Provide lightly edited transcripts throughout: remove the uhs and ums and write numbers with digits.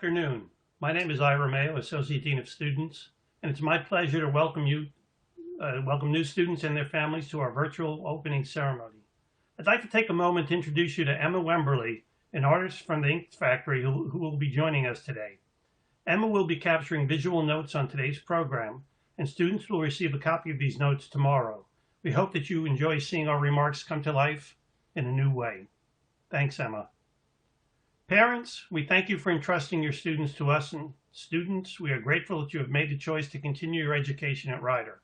afternoon. My name is Mayo, Associate Dean of Students, and it's my pleasure to welcome new students and their families to our virtual opening ceremony. I'd like to take a moment to introduce you to Emma Wemberly, an artist from the Ink Factory who will be joining us today. Emma will be capturing visual notes on today's program, and students will receive a copy of these notes tomorrow. We hope that you enjoy seeing our remarks come to life in a new way. Thanks, Emma. Parents, we thank you for entrusting your students to us, and students, we are grateful that you have made the choice to continue your education at Rider.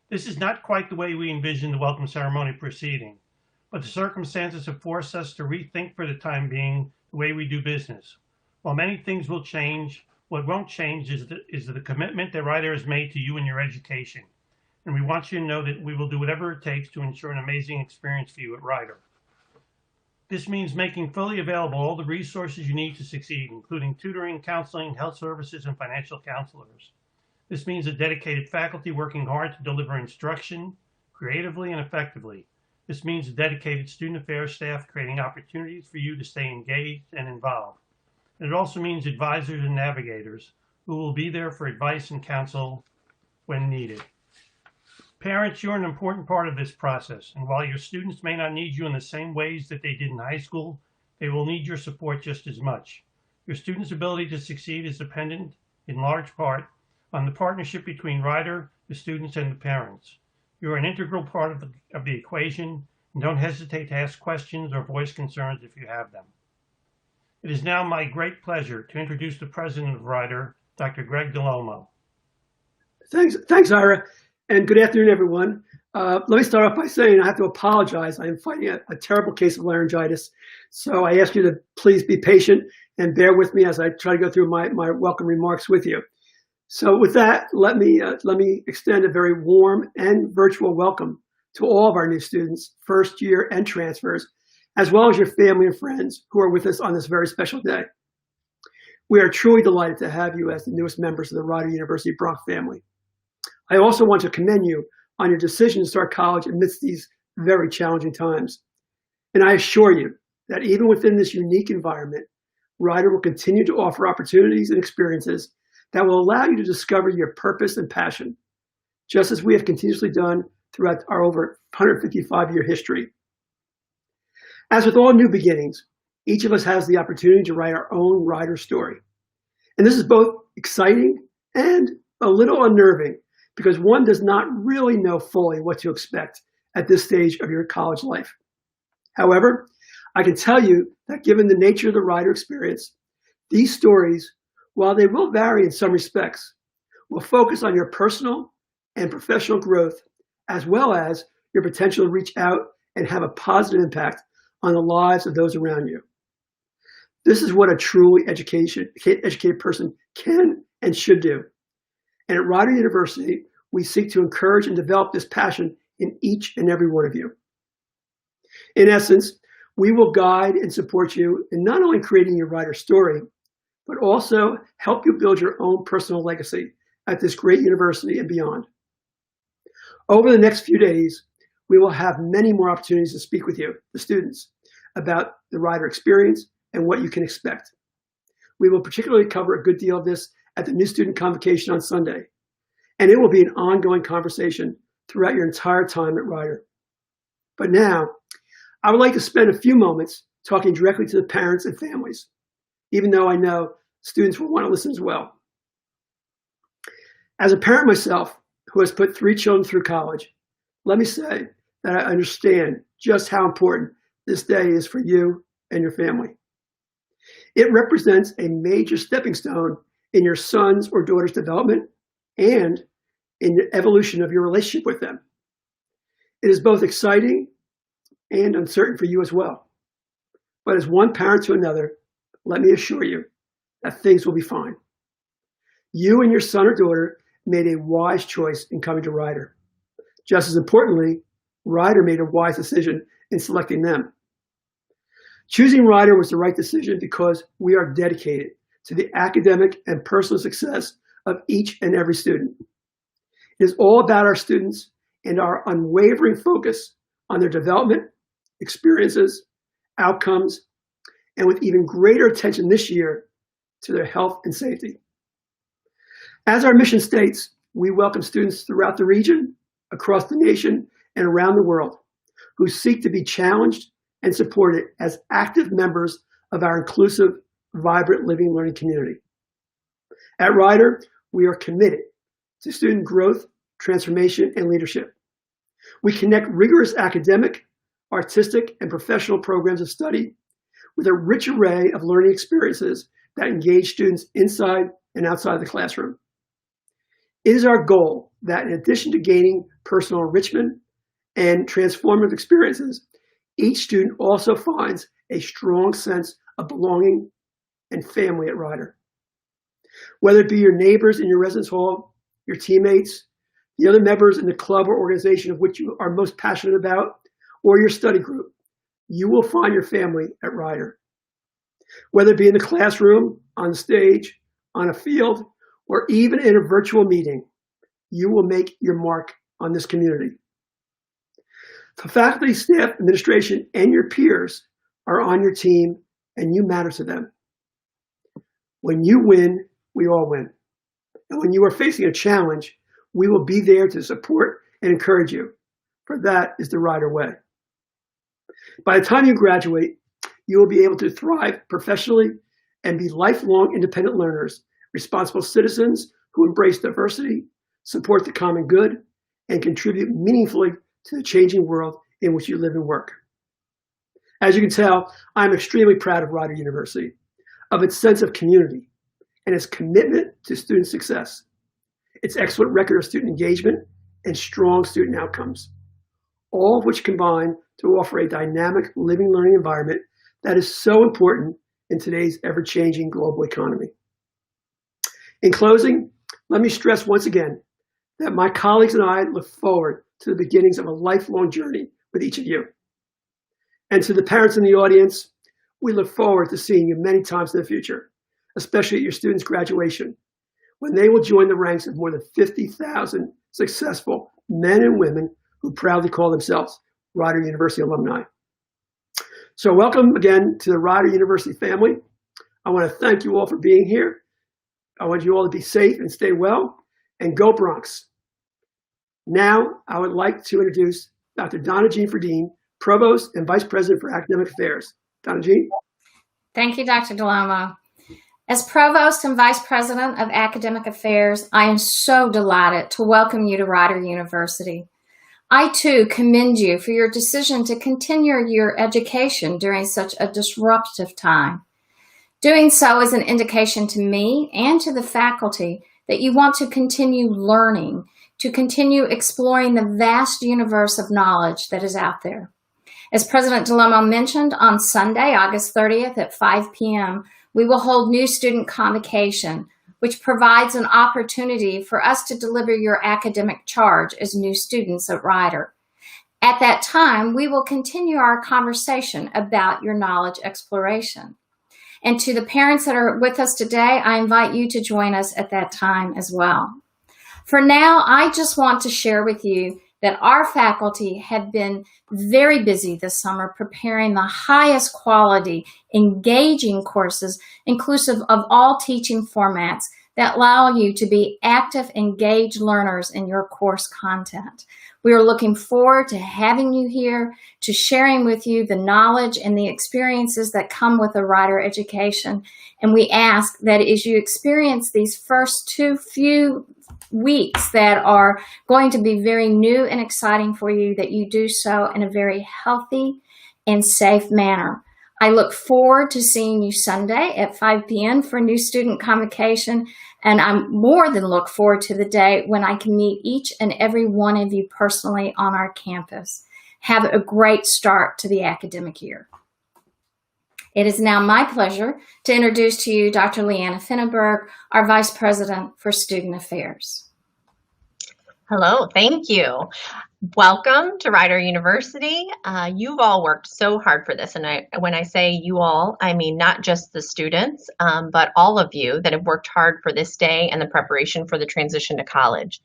This is not quite the way we envisioned the welcome ceremony proceeding, but the circumstances have forced us to rethink for the time being the way we do business. While many things will change, what won't change is the commitment that Rider has made to you and your education. And we want you to know that we will do whatever it takes to ensure an amazing experience for you at Rider. This means making fully available all the resources you need to succeed, including tutoring, counseling, health services, and financial counselors. This means a dedicated faculty working hard to deliver instruction creatively and effectively. This means a dedicated student affairs staff creating opportunities for you to stay engaged and involved. And it also means advisors and navigators who will be there for advice and counsel when needed. Parents, you're an important part of this process, and while your students may not need you in the same ways that they did in high school, they will need your support just as much. Your students' ability to succeed is dependent, in large part, on the partnership between Rider, the students, and the parents. You're an integral part of the equation, and don't hesitate to ask questions or voice concerns if you have them. It is now my great pleasure to introduce the president of Rider, Dr. Greg Dell'Omo. Thanks, Ira. And good afternoon, everyone. Let me start off by saying I have to apologize. I am fighting a terrible case of laryngitis. So I ask you to please be patient and bear with me as I try to go through my welcome remarks with you. So with that, let me extend a very warm and virtual welcome to all of our new students, first year and transfers, as well as your family and friends who are with us on this very special day. We are truly delighted to have you as the newest members of the Rider University Bronx family. I also want to commend you on your decision to start college amidst these very challenging times. And I assure you that even within this unique environment, Rider will continue to offer opportunities and experiences that will allow you to discover your purpose and passion, just as we have continuously done throughout our over 155-year history. As with all new beginnings, each of us has the opportunity to write our own Rider story. And this is both exciting and a little unnerving, because one does not really know fully what to expect at this stage of your college life. However, I can tell you that given the nature of the Rider experience, these stories, while they will vary in some respects, will focus on your personal and professional growth, as well as your potential to reach out and have a positive impact on the lives of those around you. This is what a truly educated person can and should do. And at Rider University, we seek to encourage and develop this passion in each and every one of you. In essence, we will guide and support you in not only creating your Rider story, but also help you build your own personal legacy at this great university and beyond. Over the next few days, we will have many more opportunities to speak with you, the students, about the Rider experience and what you can expect. We will particularly cover a good deal of this at the new student convocation on Sunday, and it will be an ongoing conversation throughout your entire time at Rider. But now, I would like to spend a few moments talking directly to the parents and families, even though I know students will want to listen as well. As a parent myself, who has put 3 children through college, let me say that I understand just how important this day is for you and your family. It represents a major stepping stone in your son's or daughter's development and in the evolution of your relationship with them. It is both exciting and uncertain for you as well. But as one parent to another, let me assure you that things will be fine. You and your son or daughter made a wise choice in coming to Rider. Just as importantly, Rider made a wise decision in selecting them. Choosing Rider was the right decision because we are dedicated to the academic and personal success of each and every student. It is all about our students and our unwavering focus on their development, experiences, outcomes, and with even greater attention this year to their health and safety. As our mission states, we welcome students throughout the region, across the nation, and around the world who seek to be challenged and supported as active members of our inclusive, vibrant living learning community. At Rider, we are committed to student growth, transformation, and leadership. We connect rigorous academic, artistic, and professional programs of study with a rich array of learning experiences that engage students inside and outside the classroom. It is our goal that in addition to gaining personal enrichment and transformative experiences, each student also finds a strong sense of belonging and family at Rider. Whether it be your neighbors in your residence hall, your teammates, the other members in the club or organization of which you are most passionate about, or your study group, you will find your family at Rider. Whether it be in the classroom, on the stage, on a field, or even in a virtual meeting, you will make your mark on this community. The faculty, staff, administration, and your peers are on your team, and you matter to them. When you win, we all win. And when you are facing a challenge, we will be there to support and encourage you, for that is the Rider way. By the time you graduate, you will be able to thrive professionally and be lifelong independent learners, responsible citizens who embrace diversity, support the common good, and contribute meaningfully to the changing world in which you live and work. As you can tell, I'm extremely proud of Rider University, of its sense of community, and its commitment to student success, its excellent record of student engagement, and strong student outcomes, all of which combine to offer a dynamic living learning environment that is so important in today's ever-changing global economy. In closing, let me stress once again that my colleagues and I look forward to the beginnings of a lifelong journey with each of you. And to the parents in the audience, we look forward to seeing you many times in the future, especially at your students' graduation, when they will join the ranks of more than 50,000 successful men and women who proudly call themselves Rider University alumni. So welcome again to the Rider University family. I want to thank you all for being here. I want you all to be safe and stay well, and go Bronx. Now, I would like to introduce Dr. DonnaJean Fredeen, Provost and Vice President for Academic Affairs. DonnaJean. Thank you, Dr. Dell'Omo. As Provost and Vice President of Academic Affairs, I am so delighted to welcome you to Rider University. I, too, commend you for your decision to continue your education during such a disruptive time. Doing so is an indication to me and to the faculty that you want to continue learning, to continue exploring the vast universe of knowledge that is out there. As President Dell'Omo mentioned, on Sunday, August 30th at 5 p.m., we will hold new student convocation, which provides an opportunity for us to deliver your academic charge as new students at Rider. At that time, we will continue our conversation about your knowledge exploration. And to the parents that are with us today, I invite you to join us at that time as well. For now, I just want to share with you that our faculty have been very busy this summer preparing the highest quality, engaging courses, inclusive of all teaching formats that allow you to be active, engaged learners in your course content. We are looking forward to having you here, to sharing with you the knowledge and the experiences that come with a Rider education. And we ask that as you experience these first few weeks that are going to be very new and exciting for you, that you do so in a very healthy and safe manner. I look forward to seeing you Sunday at 5 p.m. for new student convocation, and I'm more than look forward to the day when I can meet each and every one of you personally on our campus. Have a great start to the academic year. It is now my pleasure to introduce to you Dr. Leanna Fenneberg, our Vice President for Student Affairs. Hello, thank you. Welcome to Rider University. You've all worked so hard for this, and when I say you all, I mean not just the students, but all of you that have worked hard for this day and the preparation for the transition to college.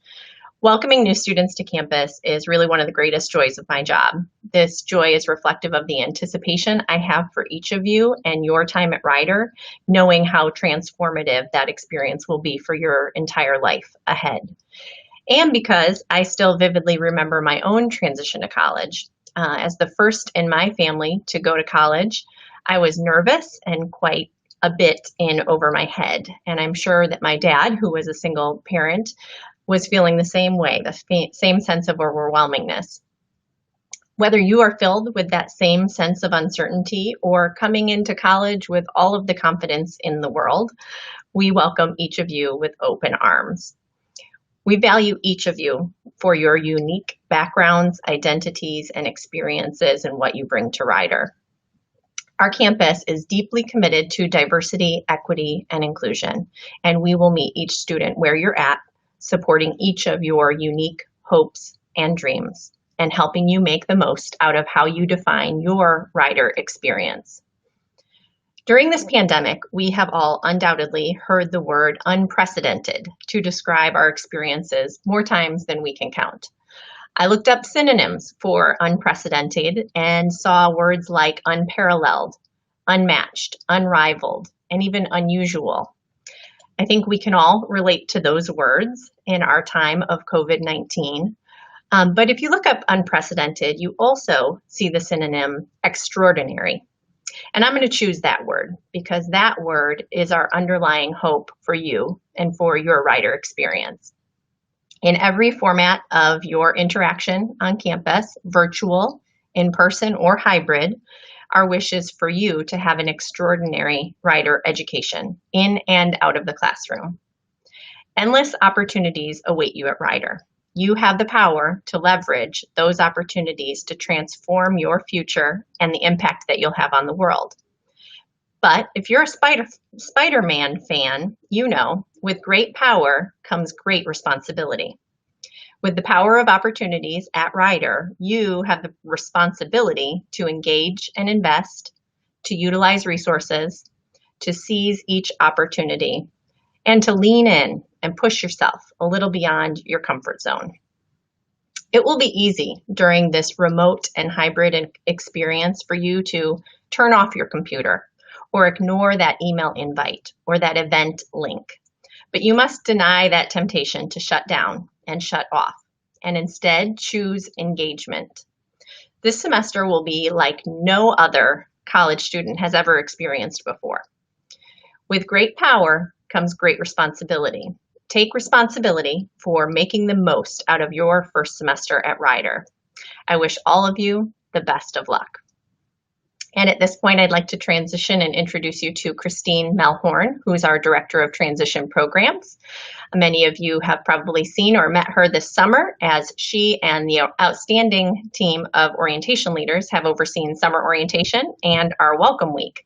Welcoming new students to campus is really one of the greatest joys of my job. This joy is reflective of the anticipation I have for each of you and your time at Rider, knowing how transformative that experience will be for your entire life ahead. And because I still vividly remember my own transition to college. As the first in my family to go to college, I was nervous and quite a bit in over my head. And I'm sure that my dad, who was a single parent, was feeling the same way, the same sense of overwhelmingness. Whether you are filled with that same sense of uncertainty or coming into college with all of the confidence in the world, we welcome each of you with open arms. We value each of you for your unique backgrounds, identities, and experiences and what you bring to Rider. Our campus is deeply committed to diversity, equity, and inclusion, and we will meet each student where you're at, supporting each of your unique hopes and dreams, and helping you make the most out of how you define your Rider experience. During this pandemic, we have all undoubtedly heard the word unprecedented to describe our experiences more times than we can count. I looked up synonyms for unprecedented and saw words like unparalleled, unmatched, unrivaled, and even unusual. I think we can all relate to those words in our time of COVID-19. But if you look up unprecedented, you also see the synonym extraordinary. And I'm going to choose that word because that word is our underlying hope for you and for your Rider experience. In every format of your interaction on campus, virtual, in person, or hybrid, our wish is for you to have an extraordinary Rider education in and out of the classroom. Endless opportunities await you at Rider. You have the power to leverage those opportunities to transform your future and the impact that you'll have on the world. But if you're a Spider-Man fan, you know, with great power comes great responsibility. With the power of opportunities at Rider, you have the responsibility to engage and invest, to utilize resources, to seize each opportunity, and to lean in and push yourself a little beyond your comfort zone. It will be easy during this remote and hybrid experience for you to turn off your computer or ignore that email invite or that event link. But you must deny that temptation to shut down and shut off, and instead choose engagement. This semester will be like no other college student has ever experienced before. With great power comes great responsibility. Take responsibility for making the most out of your first semester at Rider. I wish all of you the best of luck. And at this point, I'd like to transition and introduce you to Christine Mehlhorn, who is our Director of Transition Programs. Many of you have probably seen or met her this summer as she and the outstanding team of orientation leaders have overseen summer orientation and our Welcome Week.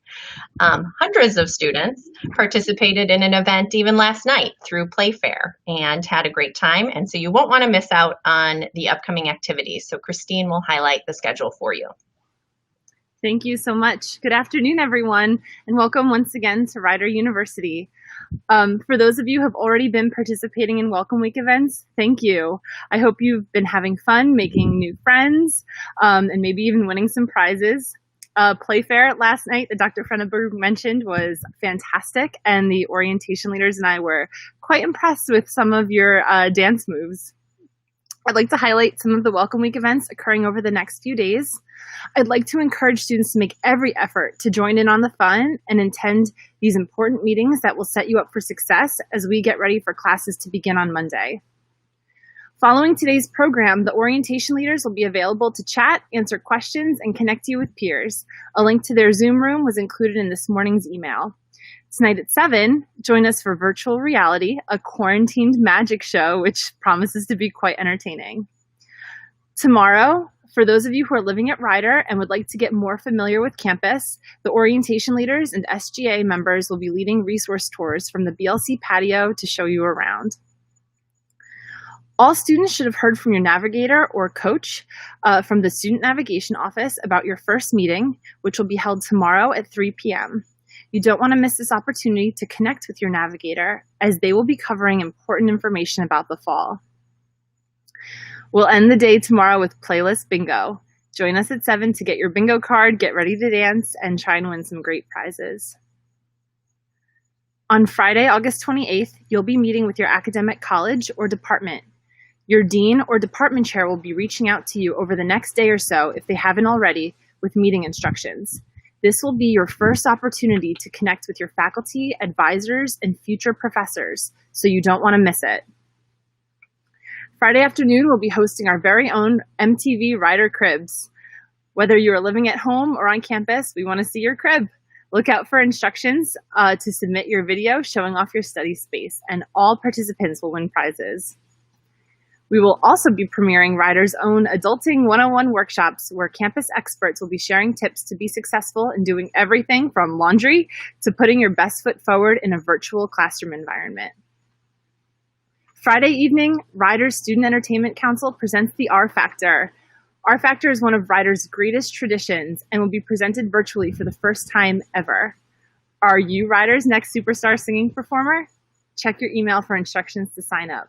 Hundreds of students participated in an event even last night through Playfair and had a great time. And so you won't want to miss out on the upcoming activities. So Christine will highlight the schedule for you. Thank you so much. Good afternoon, everyone, and welcome once again to Rider University. For those of you who have already been participating in Welcome Week events, thank you. I hope you've been having fun, making new friends, and maybe even winning some prizes. Playfair last night that Dr. Fenneberg mentioned was fantastic, and the orientation leaders and I were quite impressed with some of your dance moves. I'd like to highlight some of the Welcome Week events occurring over the next few days. I'd like to encourage students to make every effort to join in on the fun and attend these important meetings that will set you up for success as we get ready for classes to begin on Monday. Following today's program, the orientation leaders will be available to chat, answer questions, and connect you with peers. A link to their Zoom room was included in this morning's email. Tonight at 7, join us for Virtual Reality, a quarantined magic show, which promises to be quite entertaining. Tomorrow, for those of you who are living at Rider and would like to get more familiar with campus, the orientation leaders and SGA members will be leading resource tours from the BLC patio to show you around. All students should have heard from your navigator or coach from the Student Navigation Office about your first meeting, which will be held tomorrow at 3 p.m. You don't want to miss this opportunity to connect with your navigator as they will be covering important information about the fall. We'll end the day tomorrow with playlist bingo. Join us at 7 to get your bingo card, get ready to dance, and try and win some great prizes. On Friday, August 28th, you'll be meeting with your academic college or department. Your dean or department chair will be reaching out to you over the next day or so, if they haven't already, with meeting instructions. This will be your first opportunity to connect with your faculty, advisors, and future professors, so you don't want to miss it. Friday afternoon, we'll be hosting our very own MTV Rider Cribs. Whether you are living at home or on campus, we want to see your crib. Look out for instructions to submit your video showing off your study space, and all participants will win prizes. We will also be premiering Rider's own Adulting 101 workshops, where campus experts will be sharing tips to be successful in doing everything from laundry to putting your best foot forward in a virtual classroom environment. Friday evening, Rider's Student Entertainment Council presents the R Factor. R Factor is one of Rider's greatest traditions and will be presented virtually for the first time ever. Are you Rider's next superstar singing performer? Check your email for instructions to sign up.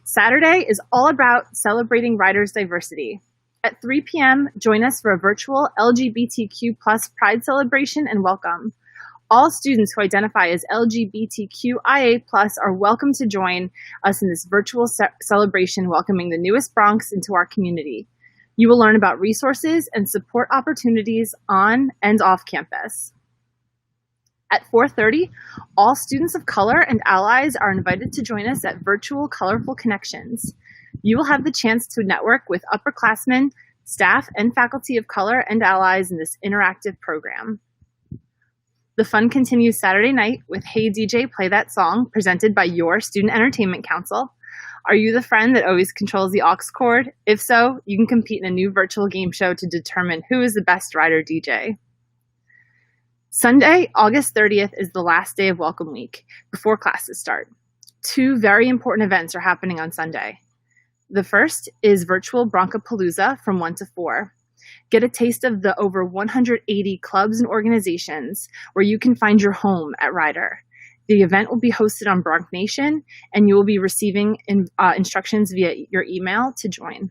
Saturday is all about celebrating Rider's diversity. At 3 p.m., join us for a virtual LGBTQ+ Pride celebration and welcome. All students who identify as LGBTQIA+ are welcome to join us in this virtual celebration, welcoming the newest Bronx into our community. You will learn about resources and support opportunities on and off campus. At 4:30, all students of color and allies are invited to join us at Virtual Colorful Connections. You will have the chance to network with upperclassmen, staff, and faculty of color and allies in this interactive program. The fun continues Saturday night with Hey DJ, Play That Song, presented by your Student Entertainment Council. Are you the friend that always controls the aux cord? If so, you can compete in a new virtual game show to determine who is the best Rider DJ. Sunday, August 30th is the last day of Welcome Week before classes start. Two very important events are happening on Sunday. The first is virtual Broncopalooza from 1 to 4. Get a taste of the over 180 clubs and organizations where you can find your home at Rider. The event will be hosted on Bronc Nation, and you will be receiving instructions via your email to join.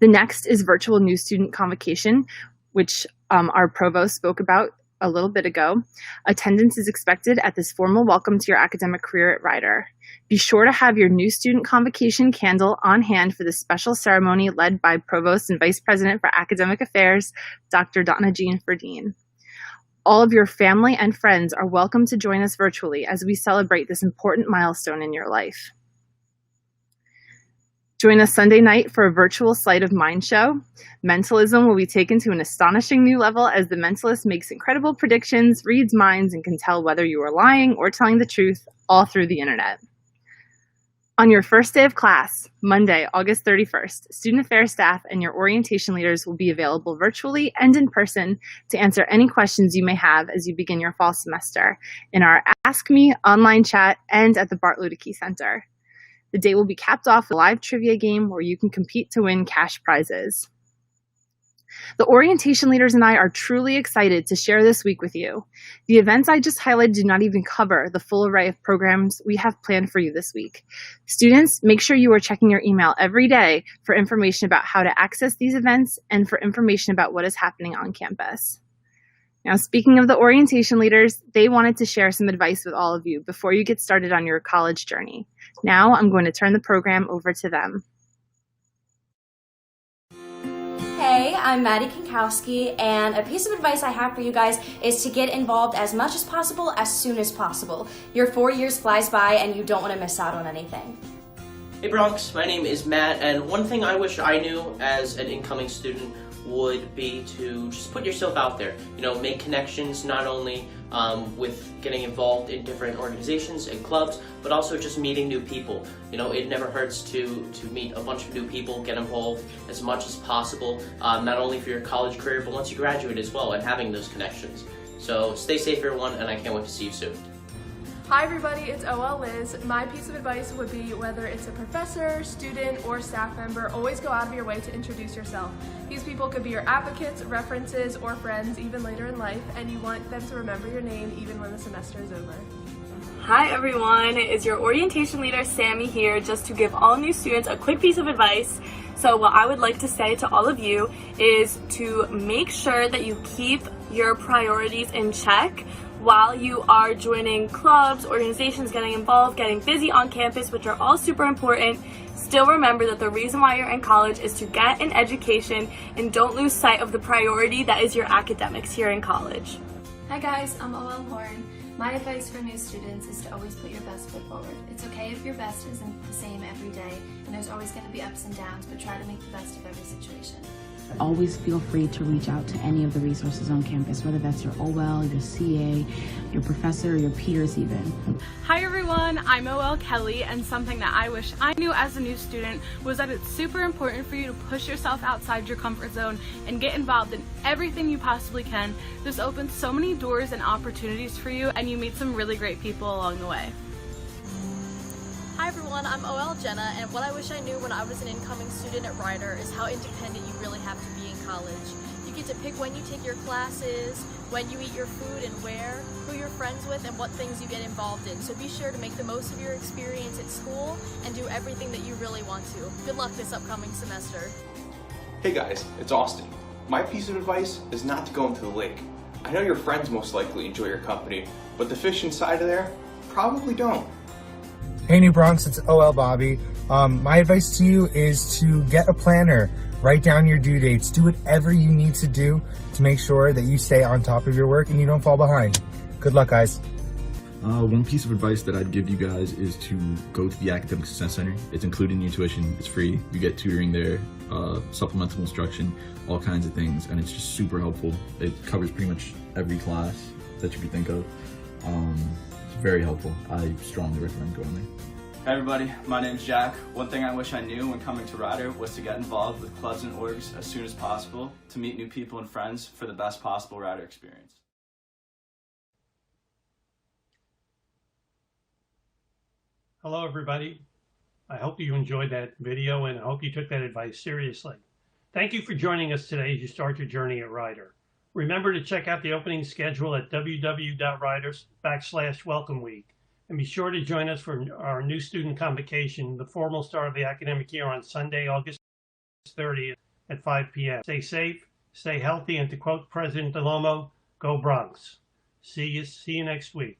The next is virtual new student convocation, which our Provost spoke about a little bit ago. Attendance is expected at this formal welcome to your academic career at Rider. Be sure to have your new student convocation candle on hand for this special ceremony led by Provost and Vice President for Academic Affairs, Dr. DonnaJean Fredeen. All of your family and friends are welcome to join us virtually as we celebrate this important milestone in your life. Join us Sunday night for a virtual Sleight of Mind show. Mentalism will be taken to an astonishing new level as the mentalist makes incredible predictions, reads minds, and can tell whether you are lying or telling the truth, all through the internet. On your first day of class, Monday, August 31st, student affairs staff and your orientation leaders will be available virtually and in person to answer any questions you may have as you begin your fall semester in our Ask Me online chat and at the Bart Luedeke Center. The day will be capped off with a live trivia game where you can compete to win cash prizes. The orientation leaders and I are truly excited to share this week with you. The events I just highlighted do not even cover the full array of programs we have planned for you this week. Students, make sure you are checking your email every day for information about how to access these events and for information about what is happening on campus. Now, speaking of the orientation leaders, they wanted to share some advice with all of you before you get started on your college journey. Now, I'm going to turn the program over to them. Hey, I'm Maddie Kinkowski, and a piece of advice I have for you guys is to get involved as much as possible, as soon as possible. Your 4 years flies by and you don't want to miss out on anything. Hey Bronx, my name is Matt, and one thing I wish I knew as an incoming student would be to just put yourself out there. You know, make connections not only with getting involved in different organizations and clubs, but also just meeting new people. You know, it never hurts to meet a bunch of new people, get involved as much as possible, not only for your college career, but once you graduate as well, and having those connections. So stay safe everyone, and I can't wait to see you soon. Hi everybody, it's OL Liz. My piece of advice would be whether it's a professor, student, or staff member, always go out of your way to introduce yourself. These people could be your advocates, references, or friends even later in life, and you want them to remember your name even when the semester is over. Hi everyone, it's your orientation leader Sammy here, just to give all new students a quick piece of advice. So what I would like to say to all of you is to make sure that you keep your priorities in check while you are joining clubs, organizations, getting involved, getting busy on campus, which are all super important. Still remember that the reason why you're in college is to get an education, and don't lose sight of the priority that is your academics here in college. Hi guys, I'm Mehlhorn. My advice for new students is to always put your best foot forward. It's okay if your best isn't the same every day, and there's always going to be ups and downs, but try to make the best of every situation. Always feel free to reach out to any of the resources on campus, whether that's your OL, your CA, your professor, your peers even. Hi everyone, I'm OL Kelly, and something that I wish I knew as a new student was that it's super important for you to push yourself outside your comfort zone and get involved in everything you possibly can. This opens so many doors and opportunities for you, and you meet some really great people along the way. Hi everyone, I'm OL Jenna, and what I wish I knew when I was an incoming student at Rider is how independent you really have to be in college. You get to pick when you take your classes, when you eat your food and where, who you're friends with, and what things you get involved in. So be sure to make the most of your experience at school and do everything that you really want to. Good luck this upcoming semester. Hey guys, it's Austin. My piece of advice is not to go into the lake. I know your friends most likely enjoy your company, but the fish inside of there probably don't. Hey New Bronx, it's OL Bobby. My advice to you is to get a planner, write down your due dates, do whatever you need to do to make sure that you stay on top of your work and you don't fall behind. Good luck, guys. One piece of advice that I'd give you guys is to go to the Academic Success Center. It's included in your tuition, it's free, you get tutoring there, supplemental instruction, all kinds of things, and it's just super helpful. It covers pretty much every class that you could think of. It's very helpful. I strongly recommend going there. Hey everybody, my name's Jack. One thing I wish I knew when coming to Rider was to get involved with clubs and orgs as soon as possible to meet new people and friends for the best possible Rider experience. Hello everybody. I hope you enjoyed that video, and I hope you took that advice seriously. Thank you for joining us today as you start your journey at Rider. Remember to check out the opening schedule at www.riders.com/welcome week. And be sure to join us for our new student convocation, the formal start of the academic year on Sunday, August 30th at 5 p.m. Stay safe, stay healthy, and to quote President Dell'Omo, go Bronx. See you next week.